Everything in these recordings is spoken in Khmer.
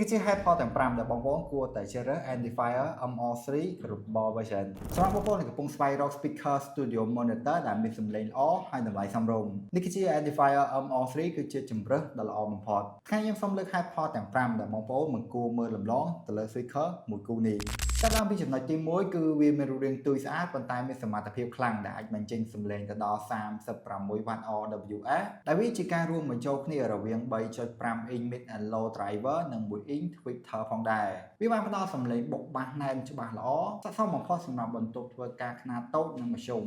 នេះជា head port ទាំង 5 ដែលបងប្អូនគួរតែជ្រើសរើស Amplifier MR3 Global Version សម្រាប់បងប្អូនដែលកំពុងស្វែងរក speaker studio monitor ដែលមានសំឡេងល្អហើយតម្លៃសមរម្យនេះគឺជា Amplifier MR3 គឺជាជម្រើសដ៏ល្អបំផុតថ្ងៃខ្ញុំសូមលើក head port ទាំង 5 ដែលបងប្អូនមិនគួរមើលរំលងទៅលើ speaker មួយគូនេះចាប់ឡើងពីចំណុចទី1គឺវាមានរូបរាងទូចស្អាតប៉ុន្តែមានសមត្ថភាពខ្លាំងដែលអាចបញ្ចេញសំឡេងទៅដល់36 W RWS ដែលវាជាការរួមបញ្ចូលគ្នារវាង 3.5 inch mid and low driver និង 1 inch tweeter ផងដែរវាបានផ្ដល់សំឡេងបុកបាសណែនច្បាស់ល្អស័ក្តិសមបំផុតសម្រាប់បន្ទប់ធ្វើការខ្នាតតូចនិងមធ្យម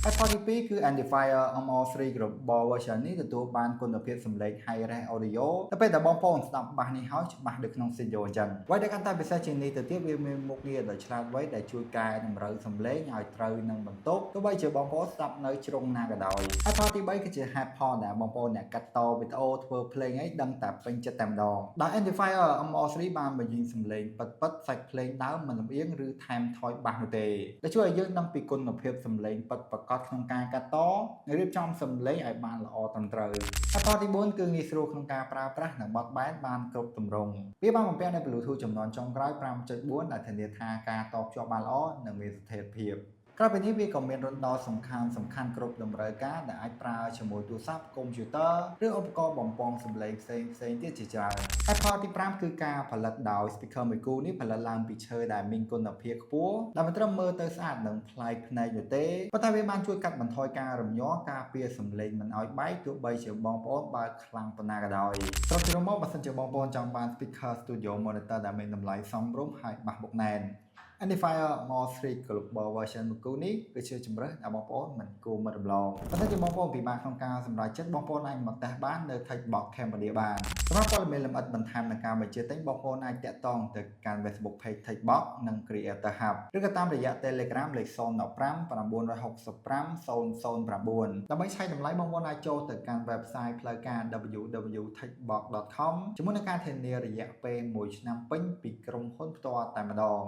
ហើយផលទី2គឺ Amplifier MR3 Global Version នេះទទួលបានគុណភាពសំឡេង High Res Audio ទៅពេលដែលបងប្អូនស្ដាប់បាសនេះហើយច្បាស់ដូចក្នុង Studio អញ្ចឹងអ្វីដែលកាន់តែពិសេសជាងនេះទៅទៀតវាមានមុខងារដ៏ឆ្លាតវៃដែលជួយកែតម្រូវសំឡេងឲ្យត្រូវនឹងបន្ទប់ទោះបីជាបងប្អូនស្ដាប់នៅជ្រុងណាក៏ដោយហើយផលទី3គឺជា Head Port ដែលបងប្អូនអ្នកកាត់តវីដេអូធ្វើភ្លេងអីដឹងតែពេញចិត្តតែម្ដងដោយ Amplifier MR3 បានបញ្ចេញសំឡេងពិតៗសាច់ភ្លេងដើមមិនលំអៀងឬថែមថយបាសនោះទេដែលជួយឲ្យយើងដឹងពីគុណភាពសំឡេងពិតប្រាកដក្នុងការកាត់តរៀបចំសំឡេងឲ្យបានល្អត្រឹមត្រូវហើយផលទី4គឺងាយស្រួលក្នុងការប្រើប្រាស់និងបត់បែនបានគ្រប់ទម្រង់វាបានបំពាក់នូវ Bluetooth ចំនួនចុងក្រោយ 5.4 ដែលធានាថាការតភ្ជាប់បានល្អនិងមានស្ថិរភាពក្រៅពីនេះវាក៏មានរន្ធដោតសំខាន់គ្រប់តម្រូវការដែលអាចប្រើជាមួយទូរស័ព្ទ កុំព្យូទ័រឬឧបករណ៍បំពងសំឡេងផ្សេងទៀតជាច្រើនហើយផលទី5គឺការផលិតដោយ speaker មួយគូនេះផលិតឡើងពីឈើដែលមានគុណភាពខ្ពស់ដែលមិនត្រឹមមើលទៅស្អាតនិងប្លែកភ្នែកនោះទេប៉ុន្តែវាបានជួយកាត់បន្ថយការរំញ័រការពារសំឡេងមិនឲ្យបែកទោះបីជាបងប្អូនបើកខ្លាំងប៉ុណ្ណាក៏ដោយសរុបជារួមមកបើសិនជាបងប្អូនចង់បាន speaker studio monitor ដែលមានតម្លៃសមរម្យហើយបាសបុកណែនAmplifier MR3 Global Version មួយគូនេះគឺជាជម្រើសដែលបងប្អូនមិនគួរមើលរំលងប៉ុន្តែជាបងប្អូនពិបាកក្នុងការសម្រេចចិត្តបងប្អូនអាចមកតេស្តបាននៅ Techbox Cambodia បានសម្រាប់ព័ត៌មានលម្អិតបន្ថែមនៃការបញ្ជាទិញបងប្អូនអាចតាក់ទងទៅកាន់ Facebook Page Techbox និង Creator Hub ឬក៏តាមរយៈ Telegram លេខ015 965 009ដើម្បីឆែកតម្លៃបងប្អូនអាចចូលទៅកាន់ website ផ្លូវការ www.techbox.com ជាមួយនឹងការធានារយៈពេល1ឆ្នាំពេញពីក្រុមហ៊ុនផ្ទាល់តែម្ដង